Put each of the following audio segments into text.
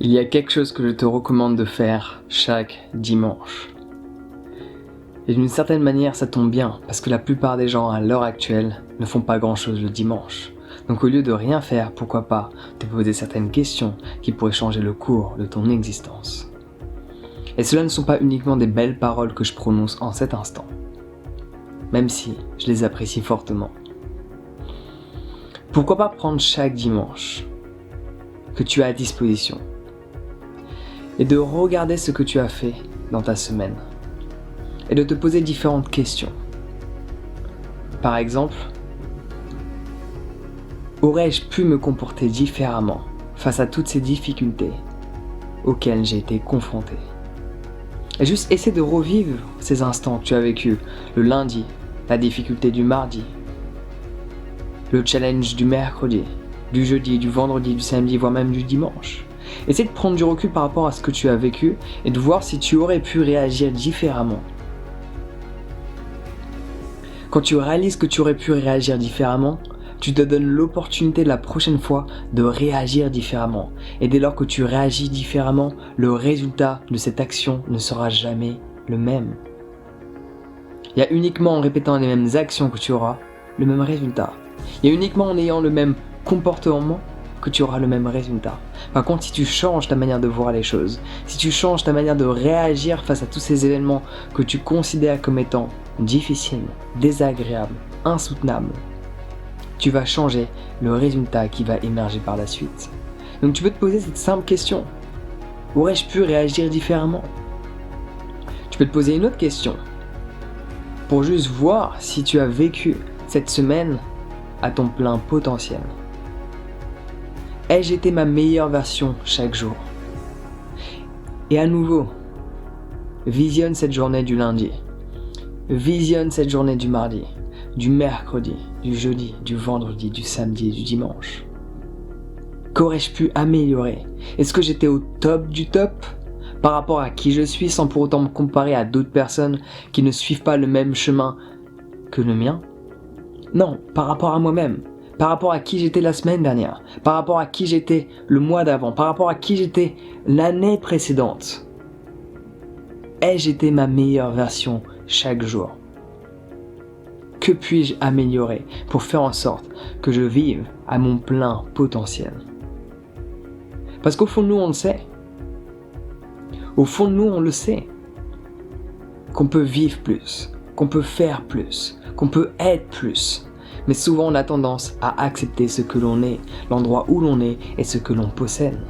Il y a quelque chose que je te recommande de faire chaque dimanche. Et d'une certaine manière, ça tombe bien, parce que la plupart des gens à l'heure actuelle ne font pas grand-chose le dimanche. Donc au lieu de rien faire, pourquoi pas te poser certaines questions qui pourraient changer le cours de ton existence. Et cela ne sont pas uniquement des belles paroles que je prononce en cet instant, même si je les apprécie fortement. Pourquoi pas prendre chaque dimanche que tu as à disposition et de regarder ce que tu as fait dans ta semaine et de te poser différentes questions. Par exemple, aurais-je pu me comporter différemment face à toutes ces difficultés auxquelles j'ai été confronté? Et juste essaie de revivre ces instants que tu as vécu le lundi, la difficulté du mardi, le challenge du mercredi, du jeudi, du vendredi, du samedi, voire même du dimanche. Essaie de prendre du recul par rapport à ce que tu as vécu et de voir si tu aurais pu réagir différemment. Quand tu réalises que tu aurais pu réagir différemment, tu te donnes l'opportunité la prochaine fois de réagir différemment. Et dès lors que tu réagis différemment, le résultat de cette action ne sera jamais le même. Il y a uniquement en répétant les mêmes actions que tu auras le même résultat. Il y a uniquement en ayant le même comportement que tu auras le même résultat. Par contre, si tu changes ta manière de voir les choses, si tu changes ta manière de réagir face à tous ces événements que tu considères comme étant difficiles, désagréables, insoutenables, tu vas changer le résultat qui va émerger par la suite. Donc tu peux te poser cette simple question. Aurais-je pu réagir différemment? Tu peux te poser une autre question pour juste voir si tu as vécu cette semaine à ton plein potentiel. Ai-je été ma meilleure version chaque jour? Et à nouveau, visionne cette journée du lundi. Visionne cette journée du mardi, du mercredi, du jeudi, du vendredi, du samedi et du dimanche. Qu'aurais-je pu améliorer? Est-ce que j'étais au top du top par rapport à qui je suis sans pour autant me comparer à d'autres personnes qui ne suivent pas le même chemin que le mien? Non, par rapport à moi-même. Par rapport à qui j'étais la semaine dernière, par rapport à qui j'étais le mois d'avant, par rapport à qui j'étais l'année précédente. Ai-je été ma meilleure version chaque jour? Que puis-je améliorer pour faire en sorte que je vive à mon plein potentiel? Parce qu'au fond de nous, on le sait. Au fond de nous, on le sait. Qu'on peut vivre plus, qu'on peut faire plus, qu'on peut être plus. Mais souvent on a tendance à accepter ce que l'on est, l'endroit où l'on est et ce que l'on possède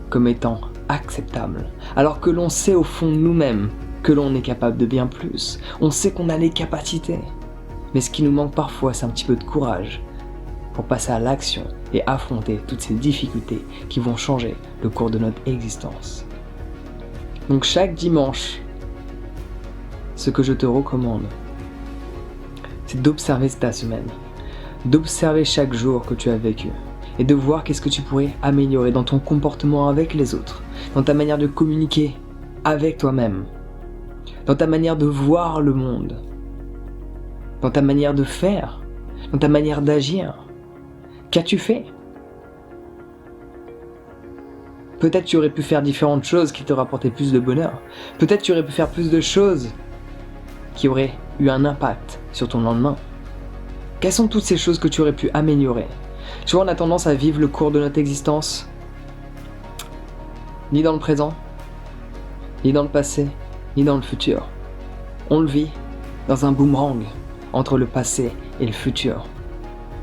comme étant acceptable. Alors que l'on sait au fond de nous-mêmes que l'on est capable de bien plus. On sait qu'on a les capacités. Mais ce qui nous manque parfois, c'est un petit peu de courage pour passer à l'action et affronter toutes ces difficultés qui vont changer le cours de notre existence. Donc chaque dimanche, ce que je te recommande, c'est d'observer ta semaine, d'observer chaque jour que tu as vécu et de voir qu'est-ce que tu pourrais améliorer dans ton comportement avec les autres, dans ta manière de communiquer avec toi-même, dans ta manière de voir le monde, dans ta manière de faire, dans ta manière d'agir. Qu'as-tu fait? Peut-être tu aurais pu faire différentes choses qui te rapportaient plus de bonheur. Peut-être tu aurais pu faire plus de choses qui auraient eu un impact sur ton lendemain. Quelles sont toutes ces choses que tu aurais pu améliorer? Souvent on a tendance à vivre le cours de notre existence ni dans le présent, ni dans le passé, ni dans le futur. On le vit dans un boomerang entre le passé et le futur.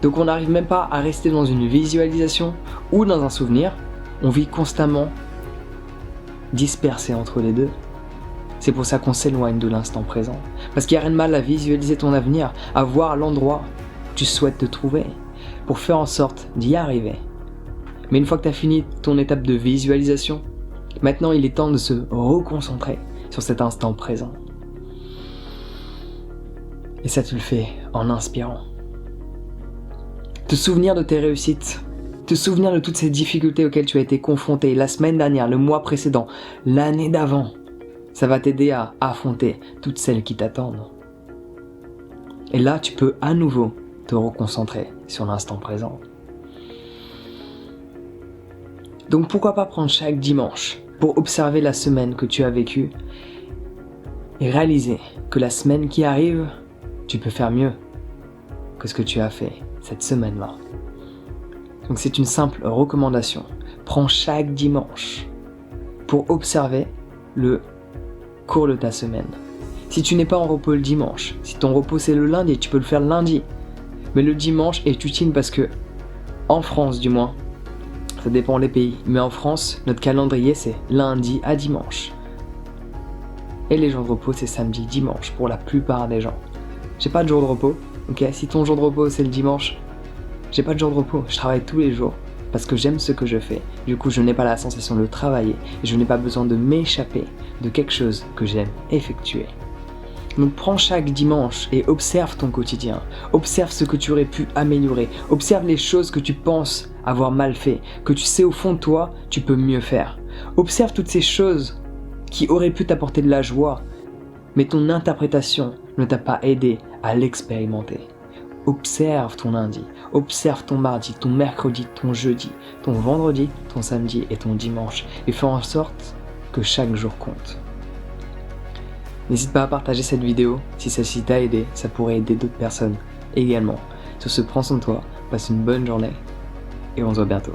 Donc on n'arrive même pas à rester dans une visualisation ou dans un souvenir. On vit constamment dispersé entre les deux. C'est pour ça qu'on s'éloigne de l'instant présent. Parce qu'il n'y a rien de mal à visualiser ton avenir, à voir l'endroit où tu souhaites te trouver, pour faire en sorte d'y arriver. Mais une fois que tu as fini ton étape de visualisation, maintenant il est temps de se reconcentrer sur cet instant présent. Et ça tu le fais en inspirant. Te souvenir de tes réussites, te souvenir de toutes ces difficultés auxquelles tu as été confronté la semaine dernière, le mois précédent, l'année d'avant. Ça va t'aider à affronter toutes celles qui t'attendent. Et là, tu peux à nouveau te reconcentrer sur l'instant présent. Donc pourquoi pas prendre chaque dimanche pour observer la semaine que tu as vécue et réaliser que la semaine qui arrive, tu peux faire mieux que ce que tu as fait cette semaine-là. Donc c'est une simple recommandation. Prends chaque dimanche pour observer le cours de ta semaine. Si tu n'es pas en repos le dimanche, si ton repos c'est le lundi, tu peux le faire le lundi. Mais le dimanche est utile parce que, en France du moins, ça dépend des pays, mais en France, notre calendrier c'est lundi à dimanche. Et les jours de repos c'est samedi, dimanche pour la plupart des gens. J'ai pas de jour de repos, ok? Si ton jour de repos c'est le dimanche, j'ai pas de jour de repos, je travaille tous les jours parce que j'aime ce que je fais. Du coup, je n'ai pas la sensation de travailler et je n'ai pas besoin de m'échapper de quelque chose que j'aime effectuer. Donc prends chaque dimanche et observe ton quotidien, observe ce que tu aurais pu améliorer, observe les choses que tu penses avoir mal fait, que tu sais au fond de toi, tu peux mieux faire. Observe toutes ces choses qui auraient pu t'apporter de la joie, mais ton interprétation ne t'a pas aidé à l'expérimenter. Observe ton lundi, observe ton mardi, ton mercredi, ton jeudi, ton vendredi, ton samedi et ton dimanche et fais en sorte que chaque jour compte. N'hésite pas à partager cette vidéo si celle-ci t'a aidé, ça pourrait aider d'autres personnes également. Sur ce, prends soin de toi, passe une bonne journée et on se voit bientôt.